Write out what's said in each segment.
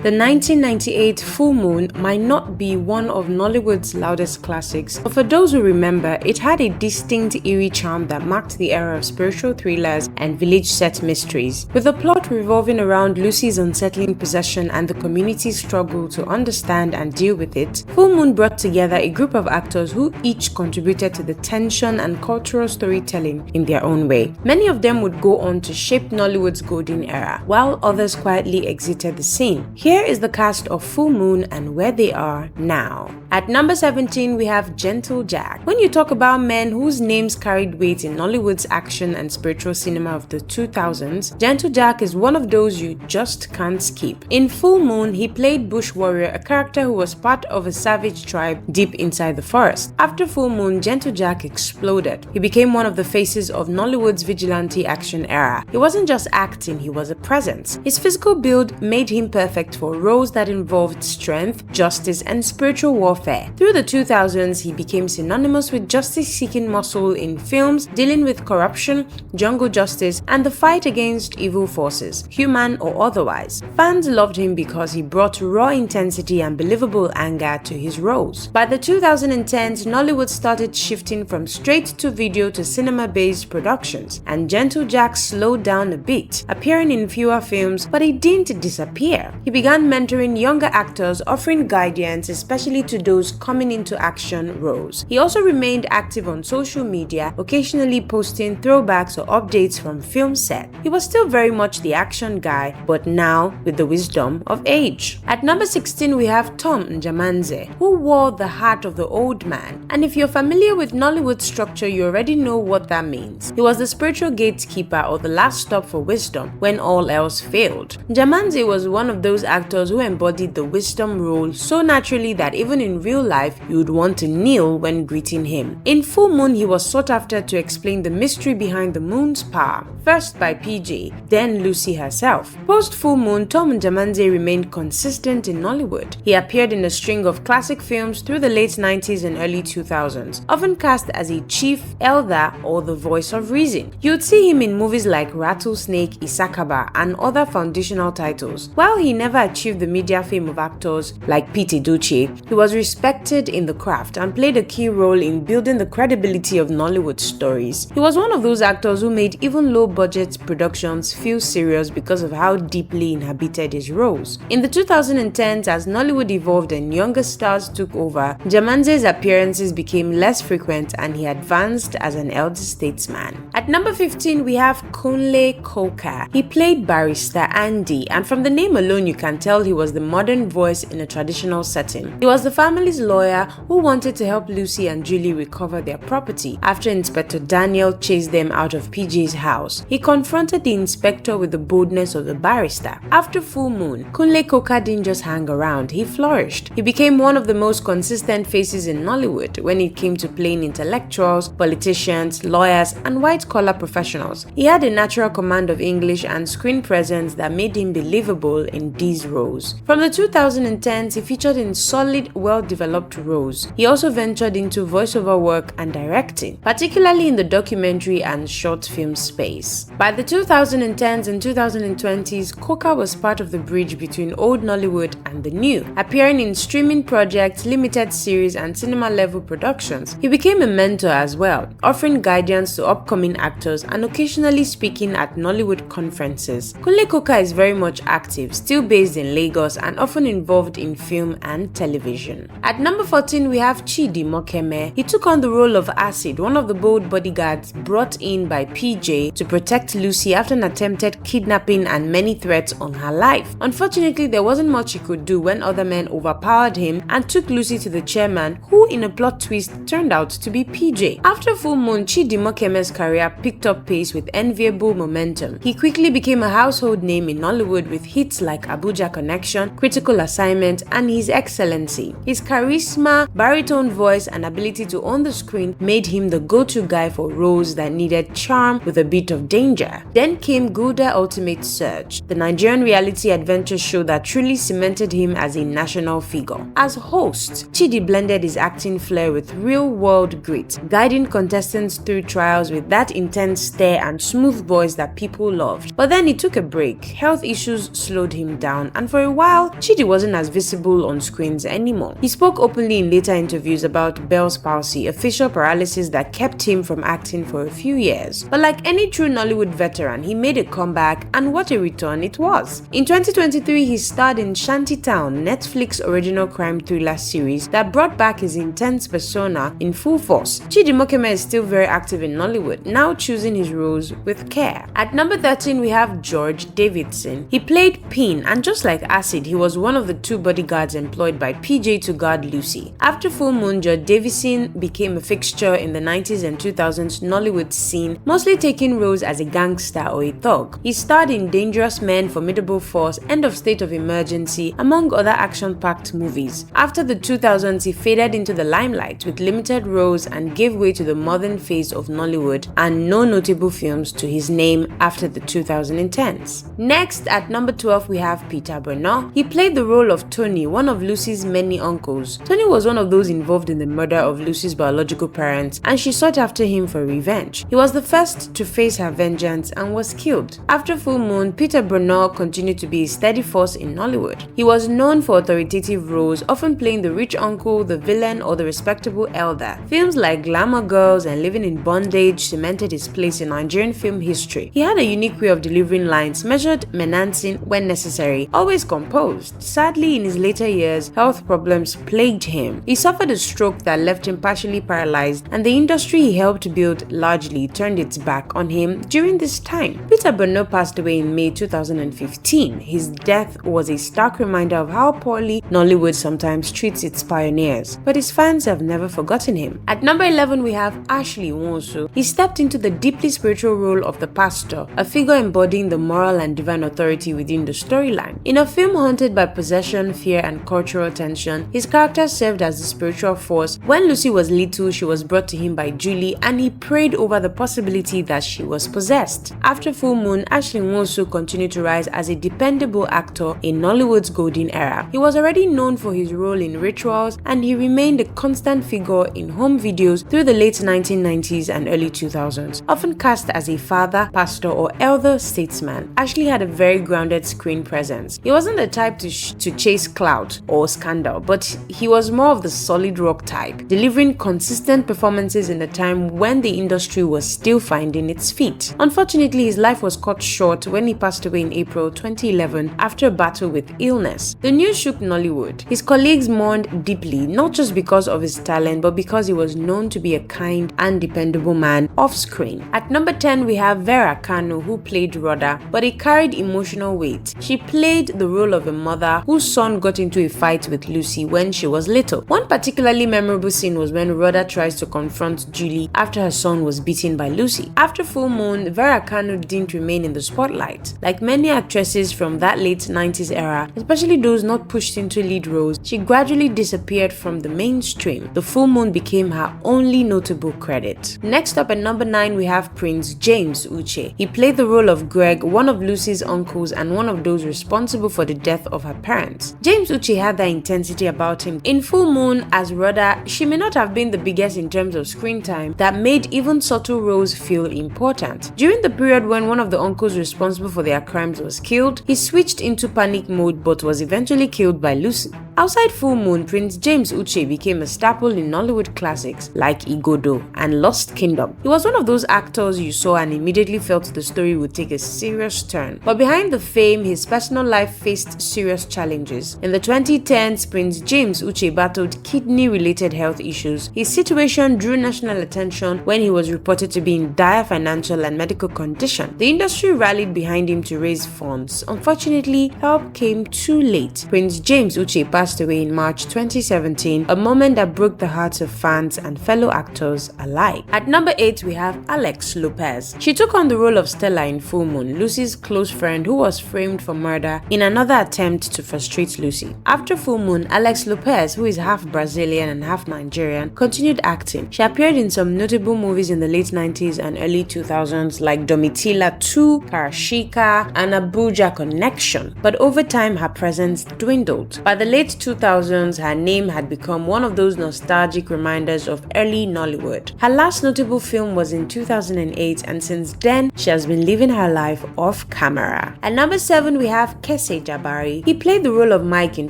The 1998 Full Moon might not be one of Nollywood's loudest classics, but for those who remember, it had a distinct eerie charm that marked the era of spiritual thrillers and village set mysteries. With the plot revolving around Lucy's unsettling possession and the community's struggle to understand and deal with it, Full Moon brought together a group of actors who each contributed to the tension and cultural storytelling in their own way. Many of them would go on to shape Nollywood's golden era, while others quietly exited the scene. Here is the cast of Full Moon and where they are now. At number 17, we have Gentle Jack. When you talk about men whose names carried weight in Nollywood's action and spiritual cinema of the 2000s, Gentle Jack is one of those you just can't skip. In Full Moon, he played Bush Warrior, a character who was part of a savage tribe deep inside the forest. After Full Moon, Gentle Jack exploded. He became one of the faces of Nollywood's vigilante action era. He wasn't just acting, he was a presence. His physical build made him perfect for roles that involved strength, justice, and spiritual warfare. Through the 2000s, he became synonymous with justice-seeking muscle in films dealing with corruption, jungle justice, and the fight against evil forces, human or otherwise. Fans loved him because he brought raw intensity and believable anger to his roles. By the 2010s, Nollywood started shifting from straight-to-video to cinema-based productions, and Gentle Jack slowed down a bit, appearing in fewer films, but he didn't disappear. He began mentoring younger actors, offering guidance, especially to those coming into action roles. He also remained active on social media, occasionally posting throwbacks or updates from film set. He was still very much the action guy, but now with the wisdom of age. At number 16, we have Tom Jamanzi, who wore the heart of the old man. And if you're familiar with Nollywood structure, you already know what that means. He was the spiritual gatekeeper or the last stop for wisdom when all else failed. Jamanzi was one of those actors who embodied the wisdom role so naturally that even in real life, you would want to kneel when greeting him. In Full Moon, he was sought after to explain the mystery behind the moon's power, first by PJ, then Lucy herself. Post Full Moon, Tom Jamanzi remained consistent in Nollywood. He appeared in a string of classic films through the late 90s and early 2000s, often cast as a chief, elder, or the voice of reason. You'd see him in movies like Rattlesnake, Isakaba, and other foundational titles. While he never achieved the media fame of actors like Pete Edochie, he was respected in the craft and played a key role in building the credibility of Nollywood stories. He was one of those actors who made even low-budget productions feel serious because of how deeply inhabited his roles. In the 2010s, as Nollywood evolved and younger stars took over, Jamanzi's appearances became less frequent and he advanced as an elder statesman. At number 15, we have Kunle Koka. He played Barrister Andy, and from the name alone you can tell he was the modern voice in a traditional setting. He was the family's lawyer who wanted to help Lucy and Julie recover their property after Inspector Daniel chased them out of PJ's house. He confronted the inspector with the boldness of the barrister. After Full Moon, Kunle Koka didn't just hang around, he flourished. He became one of the most consistent faces in Nollywood when it came to playing intellectuals, politicians, lawyers, and white-collar professionals. He had a natural command of English and screen presence that made him believable in these roles. From the 2010s, he featured in solid, well-developed roles. He also ventured into voiceover work and directing, particularly in the documentary and short film space. By the 2010s and 2020s, Koka was part of the bridge between old Nollywood and the new, appearing in streaming projects, limited series, and cinema-level productions. He became a mentor as well, offering guidance to upcoming actors and occasionally speaking at Nollywood conferences. Kunle Koka is very much active, still based in Lagos and often involved in film and television. At number 14, we have Chidi Mokeme. He took on the role of Acid, one of the bold bodyguards brought in by PJ to protect Lucy after an attempted kidnapping and many threats on her life. Unfortunately, there wasn't much he could do when other men overpowered him and took Lucy to the chairman, who in a plot twist turned out to be PJ. After Full Moon, Chidi Mokeme's career picked up pace with enviable momentum. He quickly became a household name in Nollywood with hits like Abuja Connection, Critical Assignment, and His Excellency. His charisma, baritone voice, and ability to own the screen made him the go-to guy for roles that needed charm with a bit of danger. Then came Gulda Ultimate Search, the Nigerian reality adventure show that truly cemented him as a national figure. As host, Chidi blended his acting flair with real-world grit, guiding contestants through trials with that intense stare and smooth voice that people loved. But then he took a break. Health issues slowed him down down, and for a while, Chidi wasn't as visible on screens anymore. He spoke openly in later interviews about Bell's palsy, a facial paralysis that kept him from acting for a few years. But like any true Nollywood veteran, he made a comeback, and what a return it was. In 2023, he starred in Shantytown, Netflix original crime thriller series that brought back his intense persona in full force. Chidi Mokeme is still very active in Nollywood, now choosing his roles with care. At number 13, we have George Davidson. He played Pin, and just like Acid, he was one of the 2 bodyguards employed by PJ to guard Lucy. After Full Moon, George Davidson became a fixture in the 90s and 2000s Nollywood scene, mostly taking roles as a gangster or a thug. He starred in Dangerous Men, Formidable Force, End of State of Emergency, among other action-packed movies. After the 2000s, he faded into the limelight with limited roles and gave way to the modern phase of Nollywood, and no notable films to his name after the 2010s. Next, at number 12, we have Peter Berno. He played the role of Tony, one of Lucy's many uncles. Tony was one of those involved in the murder of Lucy's biological parents, and she sought after him for revenge. He was the first to face her vengeance and was killed. After Full Moon, Peter Berno continued to be a steady force in Nollywood. He was known for authoritative roles, often playing the rich uncle, the villain, or the respectable elder. Films like Glamour Girls and Living in Bondage cemented his place in Nigerian film history. He had a unique way of delivering lines, measured, menacing when necessary, always composed. Sadly, in his later years, health problems plagued him. He suffered a stroke that left him partially paralyzed, and the industry he helped build largely turned its back on him during this time. Peter Berno passed away in May 2015. His death was a stark reminder of how poorly Nollywood sometimes treats its pioneers, but his fans have never forgotten him. At number 11, we have Ashley Nwosu. He stepped into the deeply spiritual role of the pastor, a figure embodying the moral and divine authority within the storyline. In a film haunted by possession, fear, and cultural tension, his character served as the spiritual force. When Lucy was little, she was brought to him by Julie, and he prayed over the possibility that she was possessed. After Full Moon, Ashley Nwosu continued to rise as a dependable actor in Nollywood's golden era. He was already known for his role in Rituals, and he remained a constant figure in home videos through the late 1990s and early 2000s. Often cast as a father, pastor, or elder statesman, Ashley had a very grounded screen presence. He wasn't the type to chase clout or scandal, but he was more of the solid rock type, delivering consistent performances in a time when the industry was still finding its feet. Unfortunately, his life was cut short when he passed away in April 2011 after a battle with illness. The news shook Nollywood. His colleagues mourned deeply, not just because of his talent, but because he was known to be a kind and dependable man off-screen. At number 10, we have Vera Kanu, who played Rhoda, but it carried emotional weight. She played the role of a mother whose son got into a fight with Lucy when she was little. One particularly memorable scene was when Rhoda tries to confront Julie after her son was beaten by Lucy. After Full Moon, Vera Kanu didn't remain in the spotlight. Like many actresses from that late 90s era, especially those not pushed into lead roles, she gradually disappeared from the mainstream. The Full Moon became her only notable credit. Next up at number 9, we have Prince James Uch. He played the role of Greg, one of Lucy's uncles and one of those responsible for the death of her parents. James Uch had that intensity about him. In Full Moon, as Rhoda, she may not have been the biggest in terms of screen time that made even subtle roles feel important. During the period when one of the uncles responsible for their crimes was killed, he switched into panic mode but was eventually killed by Lucy. Outside Full Moon, Prince James Uch became a staple in Nollywood classics like Igodo and Lost Kingdom. He was one of those actors you saw and immediately felt the story would take a serious turn. But behind the fame, his personal life faced serious challenges. In the 2010s, Prince James Uch battled kidney-related health issues. His situation drew national attention when he was reported to be in dire financial and medical condition. The industry rallied behind him to raise funds. Unfortunately, help came too late. Prince James Uch passed away in March 2017, a moment that broke the hearts of fans and fellow actors alike. At number 8, we have Alex Lopez. She took on the role of Stella in Full Moon, Lucy's close friend who was framed for murder in another attempt to frustrate Lucy. After Full Moon, Alex Lopez, who is half Brazilian and half Nigerian, continued acting. She appeared in some notable movies in the late 90s and early 2000s like Domitila 2, Karashika, and Abuja Connection, but over time her presence dwindled. By the late 2000s, her name had become one of those nostalgic reminders of early Nollywood. Her last notable film was in 2008, and since then, she has been living her life off camera. At number 7, we have Jabari. He played the role of Mike in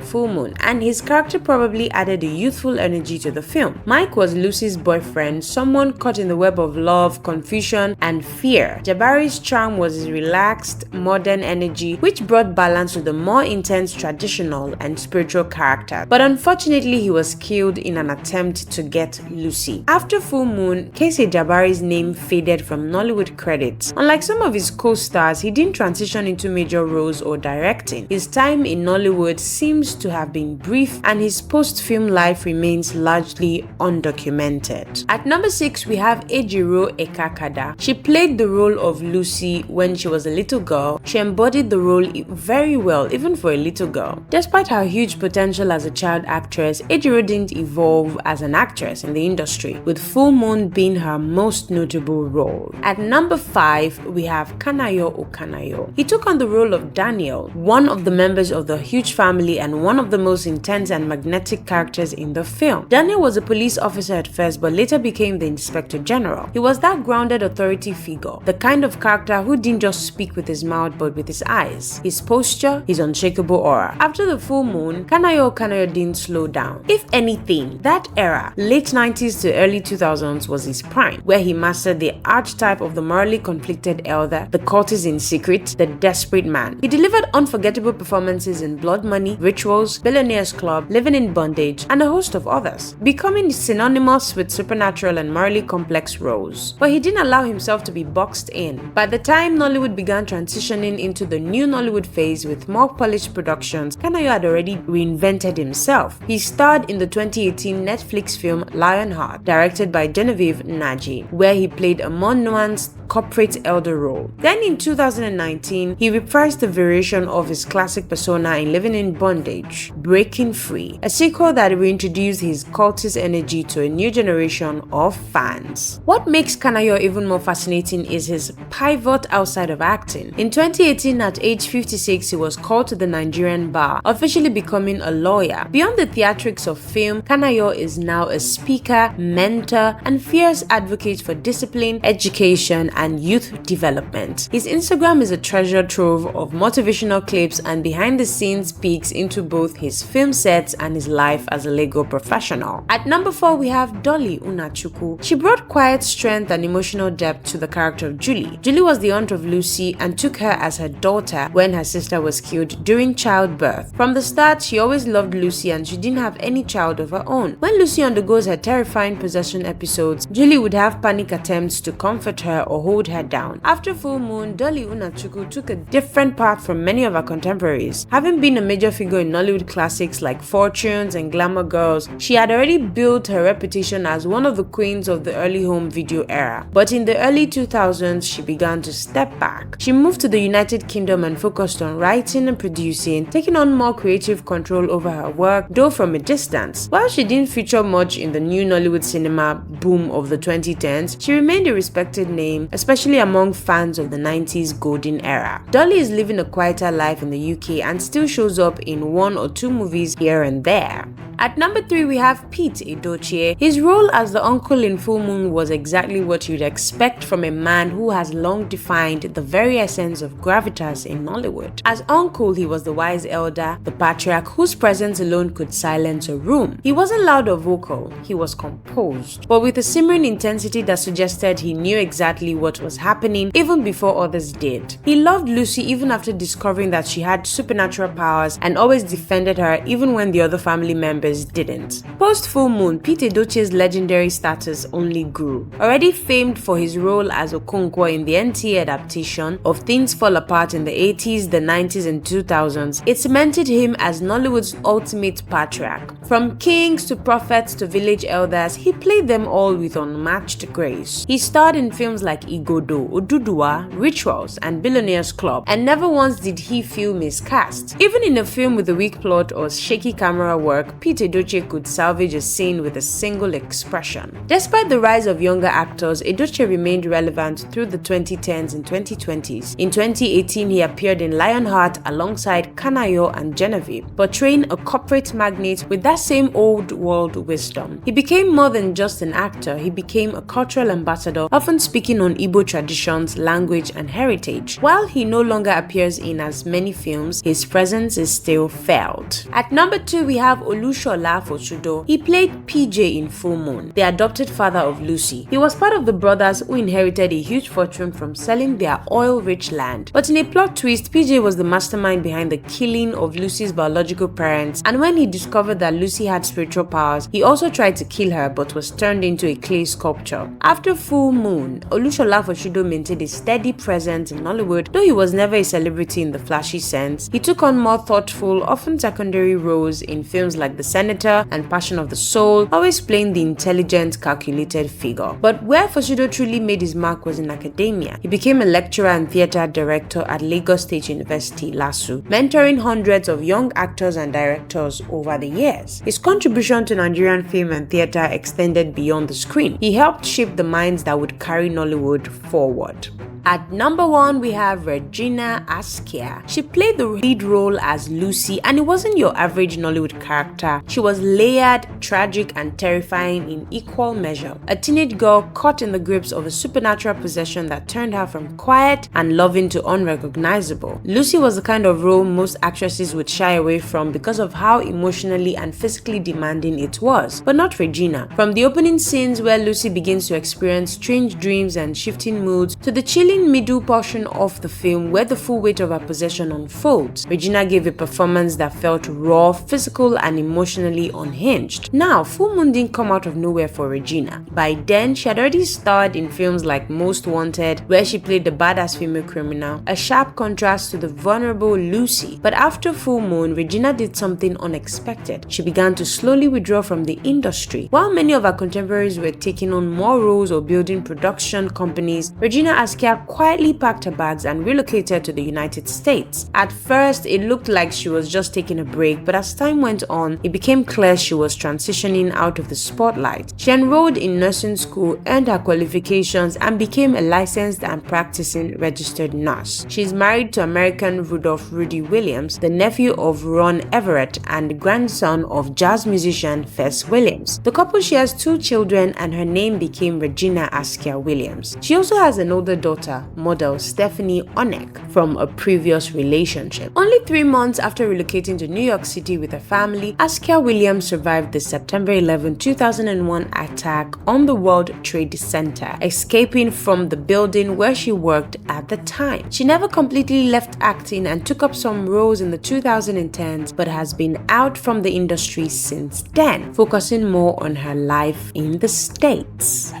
Full Moon, and his character probably added a youthful energy to the film. Mike was Lucy's boyfriend, someone caught in the web of love, confusion, and fear. Jabari's charm was his relaxed, modern energy, which brought balance to the more intense traditional and spiritual character. But unfortunately, he was killed in an attempt to get Lucy. After Full Moon, Jabari's name faded from Nollywood credits. Unlike some of his co-stars, he didn't transition into major roles or directing. His time in Nollywood seems to have been brief, and his post-film life remains largely undocumented. At number 6, we have Ejiro Ekakada. She played the role of Lucy when she was a little girl. She embodied the role very well, even for a little girl. Despite her huge potential as a child actress, Ejiro didn't evolve as an actress in the industry, with Full Moon being her most notable role. At number 5, we have Kayo Okanayo. He took on the role of Daniel, one of the members of the huge family and one of the most intense and magnetic characters in the film. Daniel was a police officer at first, but later became the Inspector General. He was that grounded authority figure, the kind of character who didn't just speak with his mouth but with his eyes, his posture, his unshakable aura. After the Full Moon, Kayo Okanayo didn't slow down. If anything, that era, late 90s to early 2000s, was his prime, where he mastered the archetype of the morally conflicted elder, the cultist in secret, the desperate man. He delivered unforgettable performances in Blood Money, Rituals, Billionaires Club, Living in Bondage, and a host of others, becoming synonymous with supernatural and morally complex roles. But he didn't allow himself to be boxed in. By the time Nollywood began transitioning into the new Nollywood phase with more polished productions, Kayo had already reinvented himself. He starred in the 2018 Netflix film Lionheart, directed by Genevieve Naji, where he played a more nuanced corporate elder role. Then in 2019, he reprised a variation of his classic persona in Living in Bondage, Breaking Free, a sequel that reintroduced his cultist energy to a new generation of fans. What makes Kayo even more fascinating is his pivot outside of acting. In 2018, at age 56, he was called to the Nigerian bar, officially becoming a lawyer. Beyond the theatrics of film, Kayo is now a speaker, mentor, and fierce advocate for discipline, education, and youth development. His Instagram is a treasure trove of motivational clips and behind-the-scenes peeks into both his film sets and his life as a legal professional. At number 4, we have Dolly Unachuku. She brought quiet strength and emotional depth to the character of Julie. Julie was the aunt of Lucy and took her as her daughter when her sister was killed during childbirth. From the start, she always loved Lucy and she didn't have any child of her own. When Lucy undergoes her terrifying possession episodes, Julie would have panic attempts to comfort her or hold her down. After Full Moon, Dolly Unachuku took a different path from many of her contemporaries. Having been a major figure in Nollywood classics like Fortunes and Glamour Girls, she had already built her reputation as one of the queens of the early home video era. But in the early 2000s, she began to step back. She moved to the United Kingdom and focused on writing and producing, taking on more creative control over her work, though from a distance. While she didn't feature much in the new Nollywood cinema boom of the 2010s, she remained a respected name, especially among fans of the 90s golden era. Dolly is living a quieter life in the UK and still shows up in 1 or 2 movies here and there. At number 3, we have Pete Edochie. His role as the uncle in Full Moon was exactly what you'd expect from a man who has long defined the very essence of gravitas in Nollywood. As uncle, he was the wise elder, the patriarch whose presence alone could silence a room. He wasn't loud or vocal, he was composed, but with a simmering intensity that suggested he knew exactly what was happening even before others did. He loved Lucy even after discovering that she had supernatural powers and always defended her even when the other family members didn't. Post Full Moon, Pete Edochie's legendary status only grew. Already famed for his role as Okonkwo in the NTA adaptation of Things Fall Apart in the 80s, the 90s, and 2000s, it cemented him as Nollywood's ultimate patriarch. From kings to prophets to village elders, he played them all with unmatched grace. He starred in films like Igodo, Oduduwa, Rituals, and Billionaires Club, and never once did he feel miscast. Even in a film with a weak plot or shaky camera work, Pete convinced Edochie could salvage a scene with a single expression. Despite the rise of younger actors, Edochie remained relevant through the 2010s and 2020s. In 2018, he appeared in Lionheart alongside Kanayo and Genevieve, portraying a corporate magnate with that same old world wisdom. He became more than just an actor, he became a cultural ambassador, often speaking on Igbo traditions, language, and heritage. While he no longer appears in as many films, his presence is still felt. At number 2, we have Ola Fode. He played PJ in Full Moon, the adopted father of Lucy. He was part of the brothers who inherited a huge fortune from selling their oil-rich land. But in a plot twist, PJ was the mastermind behind the killing of Lucy's biological parents, and when he discovered that Lucy had spiritual powers, he also tried to kill her but was turned into a clay sculpture. After Full Moon, Olushola Fode maintained a steady presence in Nollywood. Though he was never a celebrity in the flashy sense, he took on more thoughtful, often secondary roles in films like The Senator and Passion of the Soul, always playing the intelligent, calculated figure. But where Fode truly made his mark was in academia. He became a lecturer and theatre director at Lagos State University, LASU, mentoring hundreds of young actors and directors over the years. His contribution to Nigerian film and theatre extended beyond the screen. He helped shape the minds that would carry Nollywood forward. At number 1, we have Regina Asia. She played the lead role as Lucy, and it wasn't your average Nollywood character. She was layered, tragic, and terrifying in equal measure. A teenage girl caught in the grips of a supernatural possession that turned her from quiet and loving to unrecognizable. Lucy was the kind of role most actresses would shy away from because of how emotionally and physically demanding it was, but not Regina. From the opening scenes where Lucy begins to experience strange dreams and shifting moods, to the chilling middle portion of the film where the full weight of her possession unfolds, Regina gave a performance that felt raw, physical, and emotionally unhinged. Now, Full Moon didn't come out of nowhere for Regina. By then, she had already starred in films like Most Wanted, where she played the badass female criminal, a sharp contrast to the vulnerable Lucy. But after Full Moon, Regina did something unexpected. She began to slowly withdraw from the industry. While many of her contemporaries were taking on more roles or building production companies, Regina Asia quietly packed her bags and relocated to the United States. At first, it looked like she was just taking a break, but as time went on, it became clear she was transitioning out of the spotlight. She enrolled in nursing school, earned her qualifications, and became a licensed and practicing registered nurse. She is married to American Rudolph Rudy Williams, the nephew of Ron Everett and grandson of jazz musician Fess Williams. The couple shares 2 children, and her name became Regina Asia Williams. She also has an older daughter, model Stephanie Onek, from a previous relationship. Only 3 months after relocating to New York City with her family, Asia Williams survived the September 11, 2001 attack on the World Trade Center, escaping from the building where she worked at the time. She never completely left acting and took up some roles in the 2010s, but has been out from the industry since then, focusing more on her life in the States.